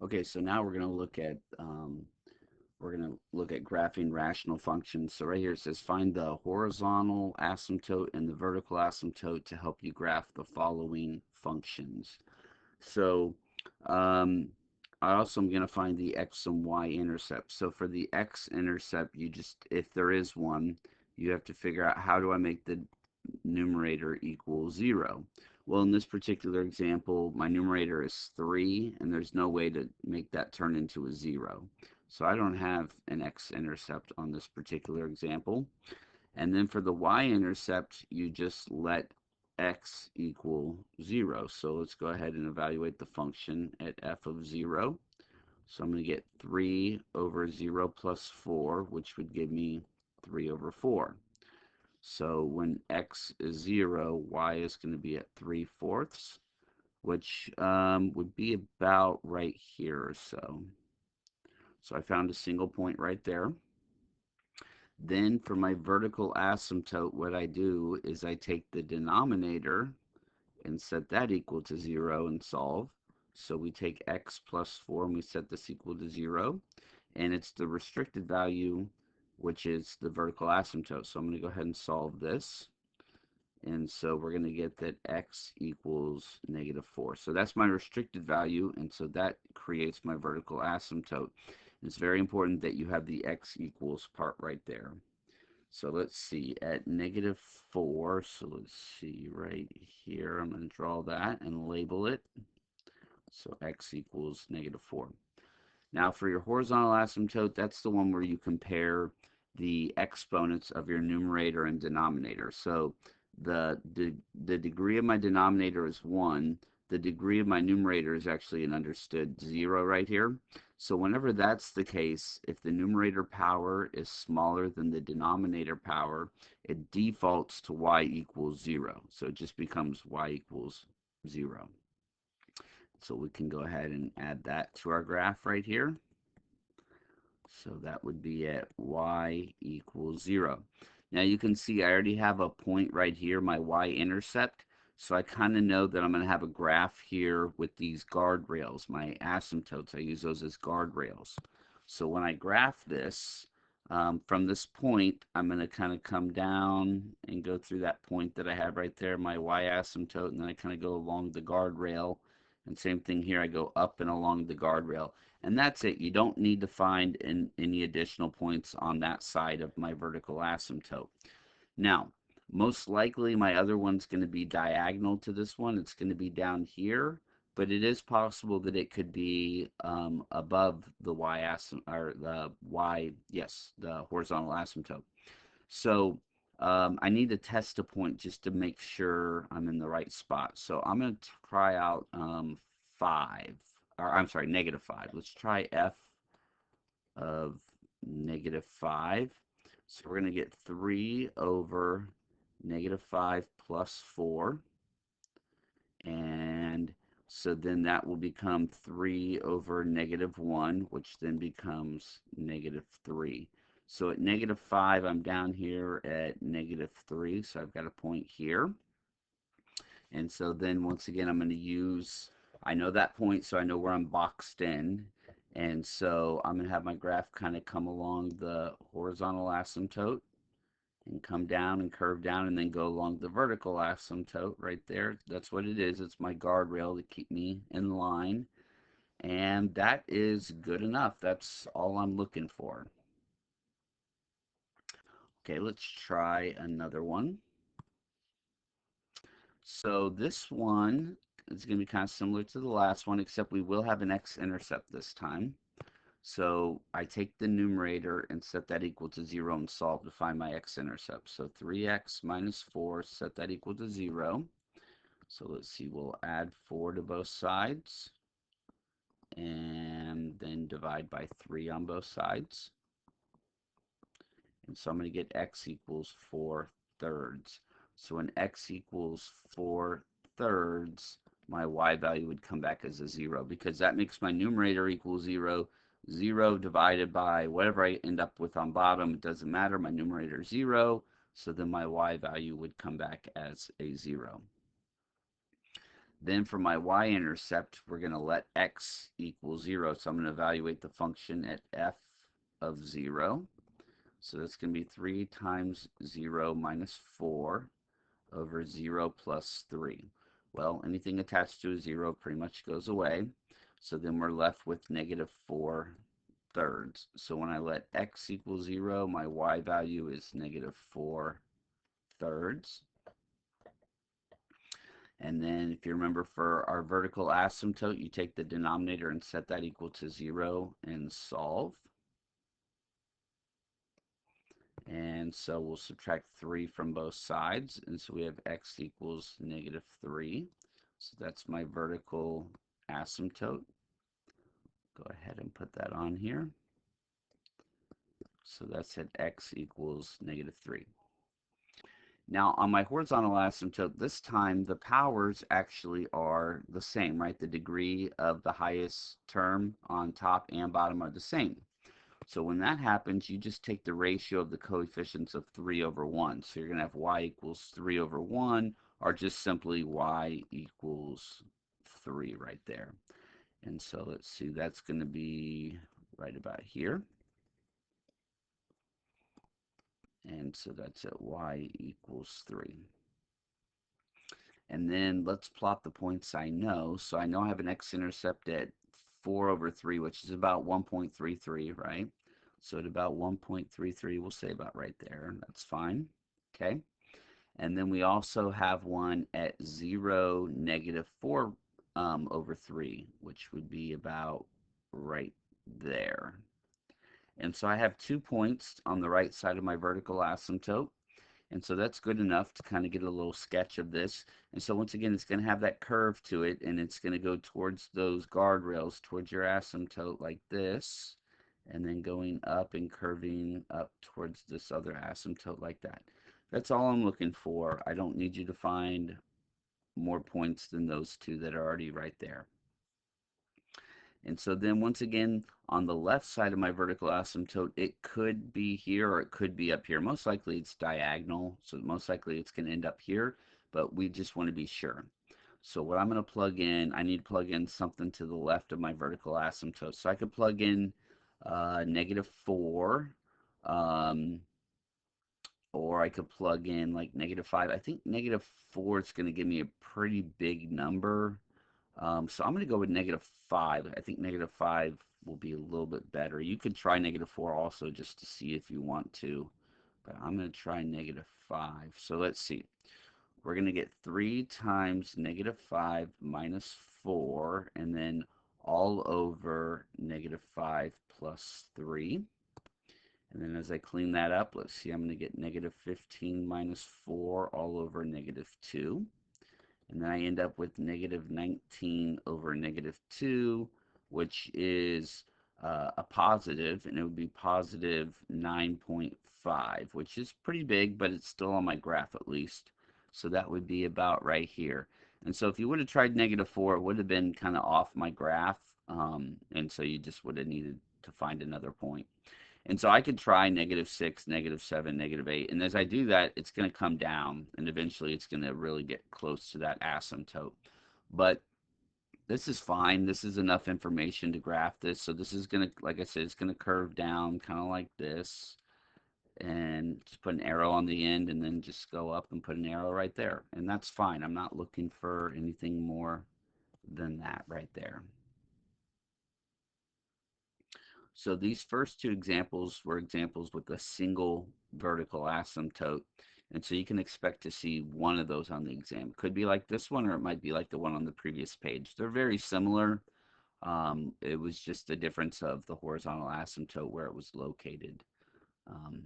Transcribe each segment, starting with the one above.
Okay, so now we're going to look at graphing rational functions. So right here it says find the horizontal asymptote and the vertical asymptote to help you graph the following functions. So um, I also am going to find the x and y intercept. So for the x intercept, you just, if there is one, you have to figure out how do I make the numerator equal 0. Well, in this particular example, my numerator is 3, and there's no way to make that turn into a 0. So I don't have an x-intercept on this particular example. And then for the y-intercept, you just let x equal 0. So let's go ahead and evaluate the function at f of 0. So I'm going to get 3 over 0 plus 4, which would give me 3 over 4. So when x is 0, y is going to be at 3/4, which would be about right here or so. So I found a single point right there. Then for my vertical asymptote, what I do is I take the denominator and set that equal to 0 and solve. So we take x plus 4 and we set this equal to 0. And it's the restricted value, which is the vertical asymptote. So I'm going to go ahead and solve this. And so we're going to get that x equals -4. So that's my restricted value, and so that creates my vertical asymptote. And it's very important that you have the x equals part right there. So let's see, at -4, so let's see right here, I'm going to draw that and label it. So x equals -4. Now for your horizontal asymptote, that's the one where you compare the exponents of your numerator and denominator. So the degree of my denominator is 1. The degree of my numerator is actually an understood 0 right here. So whenever that's the case, if the numerator power is smaller than the denominator power, it defaults to y equals 0. So it just becomes y equals 0. So we can go ahead and add that to our graph right here. So that would be at y equals 0. Now you can see I already have a point right here, my y-intercept. So I kind of know that I'm going to have a graph here with these guardrails, my asymptotes. I use those as guardrails. So when I graph this, from this point, I'm going to kind of come down and go through that point that I have right there, my y-asymptote, and then I kind of go along the guardrail. And same thing here, I go up and along the guardrail. And that's it. You don't need to find any additional points on that side of my vertical asymptote. Now, most likely my other one's going to be diagonal to this one. It's going to be down here, but it is possible that it could be above the or the yes, the horizontal asymptote. So I need to test a point just to make sure I'm in the right spot. So I'm going to try out 5, or I'm sorry, -5. Let's try f of -5. So we're going to get 3 over -5 plus 4. And so then that will become 3 over -1, which then becomes -3. So at -5, I'm down here at -3, so I've got a point here. And so then once again, I'm going to use, I know that point, so I know where I'm boxed in. And so I'm going to have my graph kind of come along the horizontal asymptote and come down and curve down and then go along the vertical asymptote right there. That's what it is. It's my guardrail to keep me in line. And that is good enough. That's all I'm looking for. Okay, let's try another one. So this one is going to be kind of similar to the last one, except we will have an x-intercept this time. So I take the numerator and set that equal to 0 and solve to find my x-intercept. So 3x minus 4, set that equal to 0. So let's see, we'll add 4 to both sides and then divide by 3 on both sides. And so I'm going to get x equals 4/3. So when x equals 4/3, my y value would come back as a 0 because that makes my numerator equal 0. 0 divided by whatever I end up with on bottom, it doesn't matter. My numerator is 0. So then my y value would come back as a 0. Then for my y-intercept, we're going to let x equal 0. So I'm going to evaluate the function at f of 0. So that's going to be 3 times 0 minus 4 over 0 plus 3. Well, anything attached to a 0 pretty much goes away. So then we're left with negative 4 thirds. So when I let x equal 0, my y value is negative 4 thirds. And then if you remember for our vertical asymptote, you take the denominator and set that equal to 0 and solve. And so we'll subtract 3 from both sides. And so we have x equals negative 3. So that's my vertical asymptote. Go ahead and put that on here. So that's at x equals negative 3. Now on my horizontal asymptote, this time the powers actually are the same, right? The degree of the highest term on top and bottom are the same. So when that happens, you just take the ratio of the coefficients of 3 over 1. So you're going to have y equals 3 over 1, or just simply y equals 3 right there. And so let's see, that's going to be right about here. And so that's at y equals 3. And then let's plot the points I know. So I know I have an x-intercept at 4 over 3, which is about 1.33, right? So at about 1.33, we'll say about right there. That's fine. Okay. And then we also have one at 0, negative 4 over 3, which would be about right there. And so I have 2 points on the right side of my vertical asymptote. And so that's good enough to kind of get a little sketch of this. And so once again, it's going to have that curve to it, and it's going to go towards those guardrails, towards your asymptote like this, and then going up and curving up towards this other asymptote like that. That's all I'm looking for. I don't need you to find more points than those two that are already right there. And so then once again, on the left side of my vertical asymptote, it could be here or it could be up here. Most likely it's diagonal, so most likely it's going to end up here, but we just want to be sure. So what I'm going to plug in, I need to plug in something to the left of my vertical asymptote. So I could plug in negative 4, um, or I could plug in like negative 5. I think negative 4 is going to give me a pretty big number. So I'm going to go with negative 5. I think negative 5 will be a little bit better. You could try negative 4 also just to see if you want to. But I'm going to try negative 5. So let's see. We're going to get 3 times negative 5 minus 4. And then all over negative 5 plus 3. And then as I clean that up, let's see. I'm going to get negative 15 minus 4 all over negative 2. And then I end up with negative 19 over negative 2, which is a positive, and it would be positive 9.5, which is pretty big, but it's still on my graph at least. So that would be about right here. And so if you would have tried negative 4, it would have been kind of off my graph, and so you just would have needed to find another point. And so I could try negative 6, negative 7, negative 8. And as I do that, it's going to come down. And eventually it's going to really get close to that asymptote. But this is fine. This is enough information to graph this. So this is going to, like I said, it's going to curve down kind of like this. And just put an arrow on the end and then just go up and put an arrow right there. And that's fine. I'm not looking for anything more than that right there. So these first two examples were examples with a single vertical asymptote. And so you can expect to see one of those on the exam. Could be like this one, or it might be like the one on the previous page. They're very similar. It was just the difference of the horizontal asymptote where it was located. Um,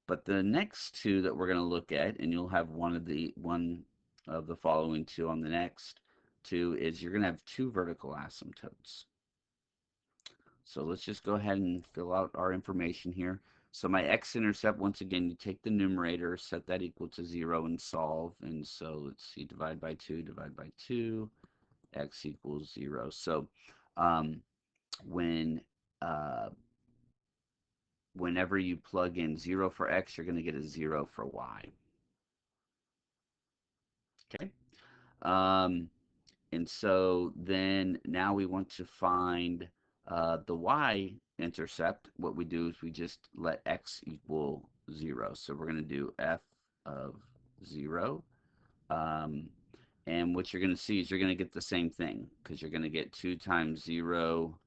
but the next two that we're going to look at, and you'll have one of the following two on the next two, is you're going to have two vertical asymptotes. So let's just go ahead and fill out our information here. So my x-intercept, once again, you take the numerator, set that equal to 0 and solve. And so let's see, divide by 2, x equals 0. So um, when whenever you plug in 0 for x, you're going to get a 0 for y. Okay. Um, and so then now we want to find the y-intercept. What we do is we just let x equal 0. So we're going to do f of 0. Um, and what you're going to see is you're going to get the same thing because you're going to get 2 times 0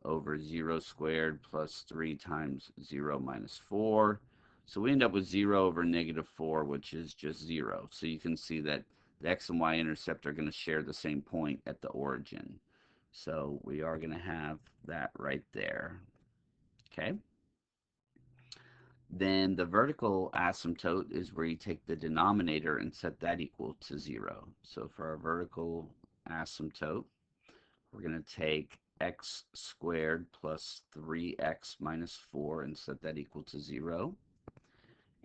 over 0 squared plus 3 times 0 minus 4. So we end up with 0 over negative 4, which is just 0. So you can see that the x and y intercept are going to share the same point at the origin. So we are going to have that right there. Okay. Then the vertical asymptote is where you take the denominator and set that equal to 0. So for our vertical asymptote, we're going to take x squared plus 3x minus 4 and set that equal to 0.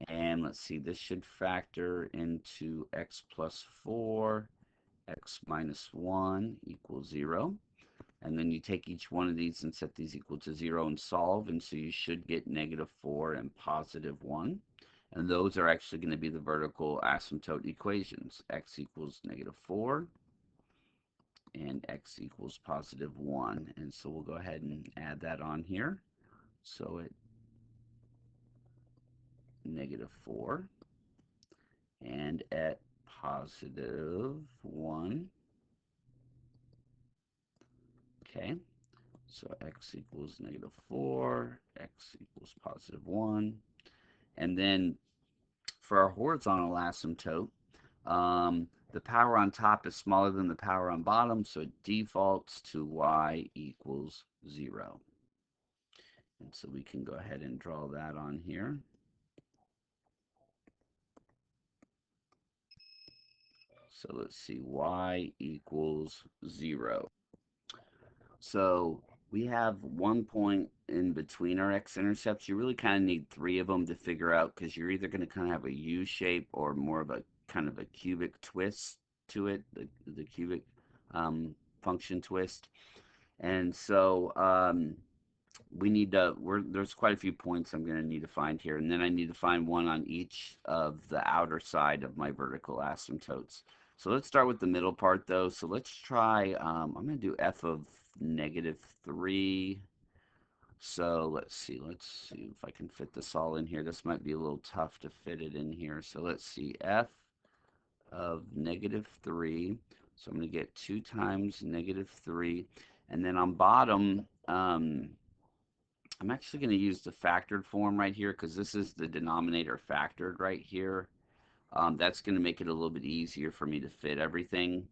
And let's see, this should factor into x plus 4, x minus 1 equals 0. And then you take each one of these and set these equal to 0 and solve, and so you should get negative 4 and positive 1. And those are actually going to be the vertical asymptote equations. X equals negative 4 and x equals positive 1. And so we'll go ahead and add that on here. So it negative 4 and at positive 1. Okay, so x equals negative 4, x equals positive 1. And then for our horizontal asymptote, the power on top is smaller than the power on bottom, so it defaults to y equals 0. And so we can go ahead and draw that on here. So let's see, y equals 0. So we have 1 point in between our x-intercepts. You really kind of need 3 of them to figure out because you're either going to kind of have a U shape or more of a kind of a cubic twist to it, the cubic function twist. And so we need to, there's quite a few points I'm going to need to find here. And then I need to find one on each of the outer side of my vertical asymptotes. So let's start with the middle part though. So let's try, I'm going to do f of negative 3. So let's see if I can fit this all in here. This might be a little tough to fit it in here. So let's see, f of negative 3. So I'm going to get 2 times negative 3. And then on bottom, I'm actually going to use the factored form right here because this is the denominator factored right here. That's going to make it a little bit easier for me to fit everything.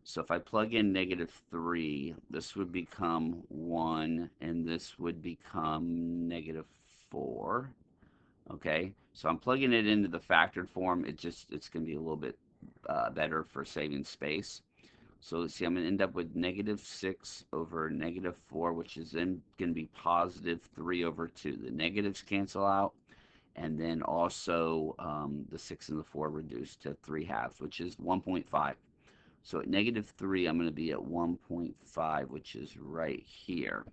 So if I plug in negative 3, this would become 1, and this would become negative 4. Okay, so I'm plugging it into the factored form. It's going to be a little bit better for saving space. So let's see, I'm going to end up with negative 6 over negative 4, which is then going to be positive 3 over 2. The negatives cancel out, and then also the 6 and the 4 reduced to 3 halves, which is 1.5. So at negative 3, I'm going to be at 1.5, which is right here.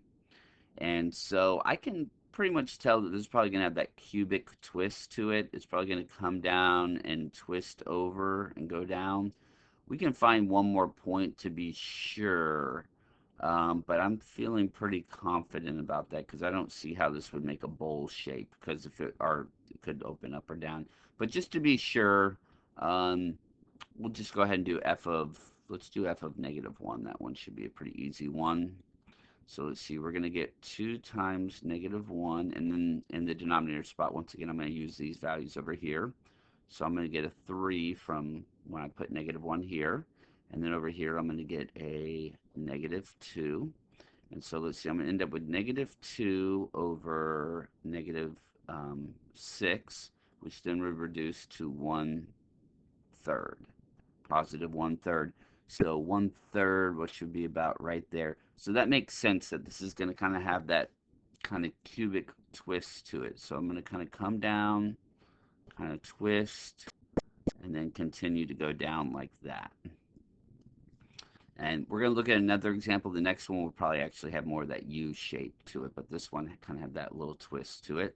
And so I can pretty much tell that this is probably going to have that cubic twist to it. It's probably going to come down and twist over and go down. We can find one more point to be sure, but I'm feeling pretty confident about that because I don't see how this would make a bowl shape because if it could open up or down. But just to be sure, we'll just go ahead and do let's do f of negative 1. That one should be a pretty easy one. So let's see, we're going to get 2 times negative 1, and then in the denominator spot, once again, I'm going to use these values over here. So I'm going to get a 3 from when I put negative 1 here. And then over here, I'm going to get a negative 2. And so let's see, I'm going to end up with negative 2 over negative 6, which then would reduce to 1/3, positive 1/3. So 1/3, which should be about right there. So that makes sense that this is going to kind of have that kind of cubic twist to it. So I'm going to kind of come down, kind of twist, and then continue to go down like that. And we're going to look at another example. The next one will probably actually have more of that U shape to it, but this one kind of have that little twist to it.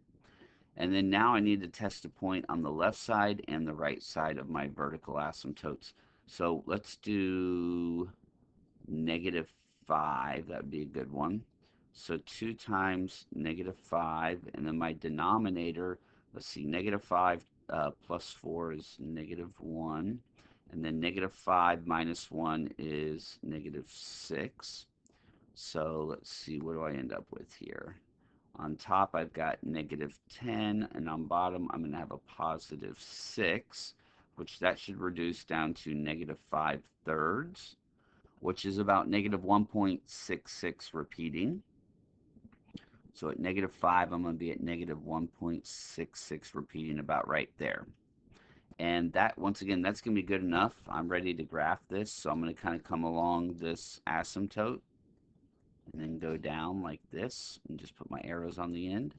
And then now I need to test a point on the left side and the right side of my vertical asymptotes. So let's do negative 5. That would be a good one. So 2 times negative 5, and then my denominator, let's see, negative 5 plus 4 is negative 1, and then negative 5 minus 1 is negative 6. So let's see, what do I end up with here? On top, I've got negative 10, and on bottom, I'm going to have a positive 6, which that should reduce down to negative 5 thirds, which is about negative 1.66 repeating. So at negative 5, I'm going to be at negative 1.66 repeating about right there. And that, once again, that's going to be good enough. I'm ready to graph this, so I'm going to kind of come along this asymptote and then go down like this and just put my arrows on the end.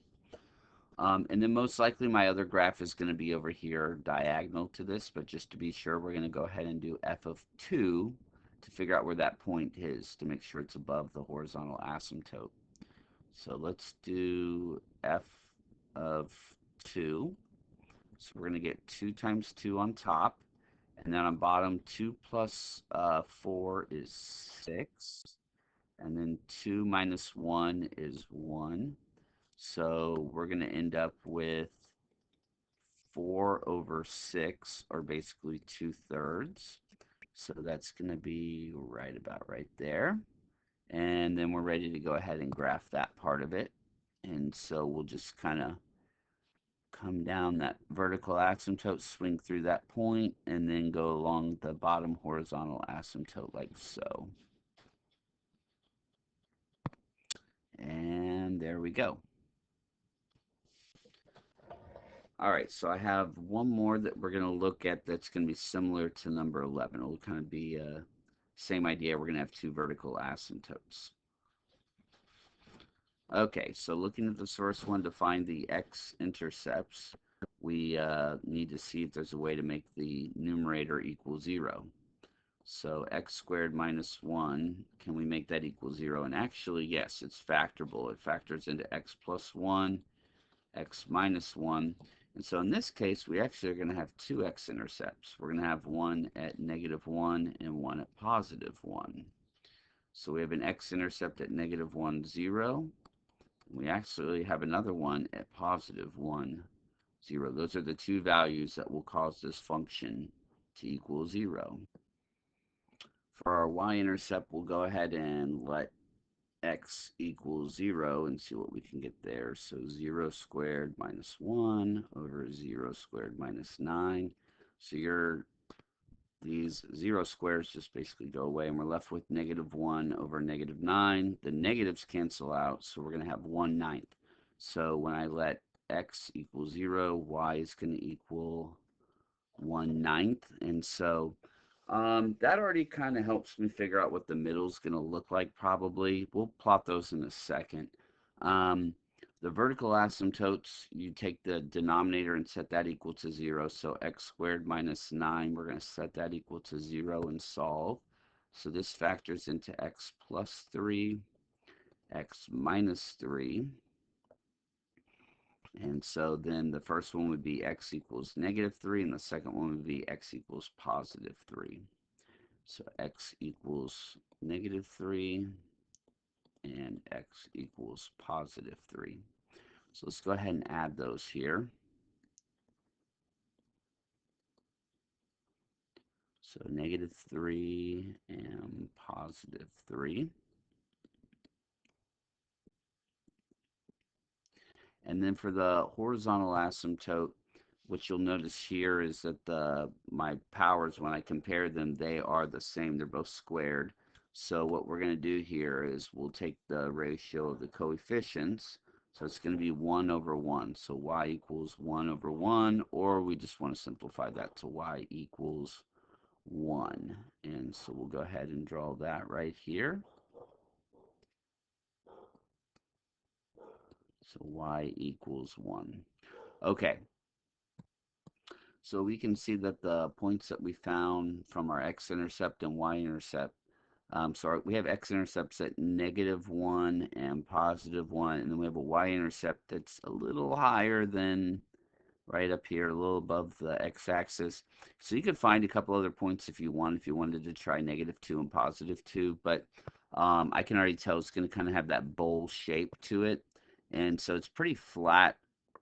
And then most likely my other graph is going to be over here diagonal to this, but just to be sure, we're going to go ahead and do f of 2 to figure out where that point is to make sure it's above the horizontal asymptote. So let's do f of 2. So we're going to get 2 times 2 on top, and then on bottom 2 plus 4 is 6, and then 2 minus 1 is 1. So we're going to end up with 4 over 6, or basically 2/3. So that's going to be right about right there. And then we're ready to go ahead and graph that part of it. And so we'll just kind of come down that vertical asymptote, swing through that point, and then go along the bottom horizontal asymptote like so. And there we go. All right, so I have one more that we're going to look at that's going to be similar to number 11. It'll kind of be same idea. We're going to have two vertical asymptotes. Okay, so looking at the source one to find the x-intercepts, we need to see if there's a way to make the numerator equal 0. So x squared minus 1, can we make that equal 0? And actually, yes, it's factorable. It factors into x plus 1, x minus 1. And so in this case, we actually are going to have two x-intercepts. We're going to have one at negative 1 and one at positive 1. So we have an x-intercept at negative 1, 0. We actually have another one at positive 1, 0. Those are the two values that will cause this function to equal 0. For our y-intercept, we'll go ahead and let x equals 0 and see what we can get there. So 0 squared minus 1 over 0 squared minus 9. So these 0 squares just basically go away, and we're left with negative 1 over negative 9. The negatives cancel out, so we're going to have 1/9. So when I let x equal 0, y is going to equal 1/9. And so that already kind of helps me figure out what the middle is going to look like probably. We'll plot those in a second. The vertical asymptotes, you take the denominator and set that equal to 0. So x squared minus 9, we're going to set that equal to 0 and solve. So this factors into x plus 3, x minus 3. And so then the first one would be x equals negative 3, and the second one would be x equals positive 3. So x equals negative 3, and x equals positive 3. So let's go ahead and add those here. So negative 3 and positive 3. And then for the horizontal asymptote, what you'll notice here is that my powers, when I compare them, they are the same. They're both squared. So what we're going to do here is we'll take the ratio of the coefficients. So it's going to be 1 over 1. So y equals 1 over 1, or we just want to simplify that to y equals 1. And so we'll go ahead and draw that right here. So y equals 1. Okay. So we can see that the points that we found from our x-intercept and y-intercept, so we have x-intercepts at negative 1 and positive 1, and then we have a y-intercept that's a little higher than right up here, a little above the x-axis. So you could find a couple other points if you want, if you wanted to try -2 and +2, but I can already tell it's going to kind of have that bowl shape to it. And so it's pretty flat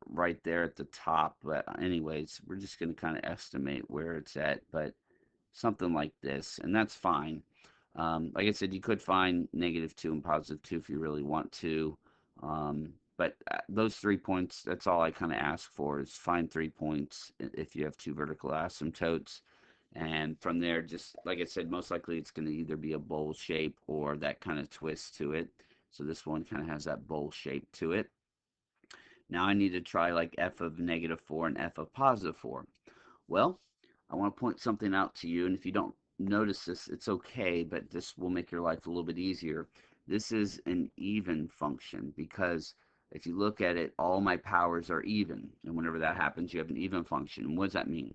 right there at the top. But anyways, we're just going to kind of estimate where it's at, but something like this, and that's fine. Like I said, you could find -2 and +2 if you really want to. But those 3 points, that's all I kind of ask for, is find 3 points if you have two vertical asymptotes. And from there, just like I said, most likely it's going to either be a bowl shape or that kind of twist to it. So this one kind of has that bowl shape to it. Now I need to try like f of -4 and f of +4. Well, I want to point something out to you, and if you don't notice this, it's okay, but this will make your life a little bit easier. This is an even function because if you look at it, all my powers are even, and whenever that happens, you have an even function. And what does that mean?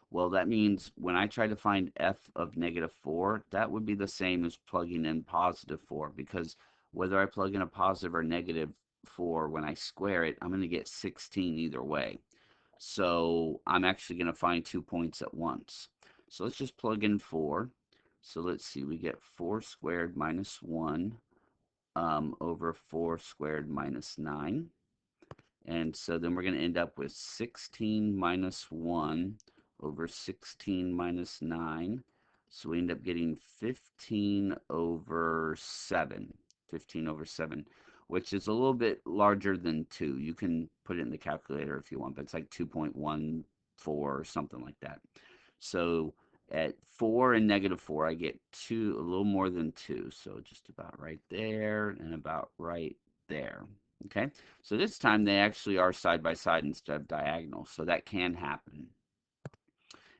Well, that means when I try to find f of -4, that would be the same as plugging in +4, because whether I plug in a positive or -4, when I square it, I'm going to get 16 either way. So I'm actually going to find 2 points at once. So let's just plug in 4. So let's see, we get 4 squared minus 1 over 4 squared minus 9. And so then we're going to end up with 16 minus 1 over 16 minus 9. So we end up getting 15 over 7. 15 over 7, which is a little bit larger than 2. You can put it in the calculator if you want, but it's like 2.14 or something like that. So at 4 and -4, I get 2, a little more than 2. So just about right there and about right there. Okay, so this time they actually are side by side instead of diagonal, so that can happen.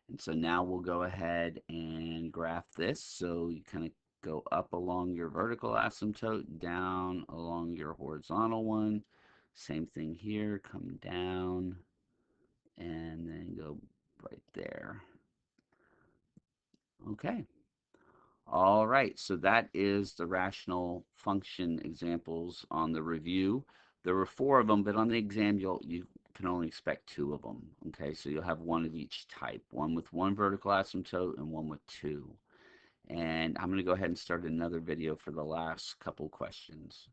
And so now we'll go ahead and graph this. So you kind of go up along your vertical asymptote, down along your horizontal one. Same thing here, come down and then go right there. Okay. All right, so that is the rational function examples on the review. There were 4 of them, but on the exam you can only expect 2 of them. Okay, so you'll have one of each type, one with 1 vertical asymptote and one with 2. And I'm going to go ahead and start another video for the last couple questions.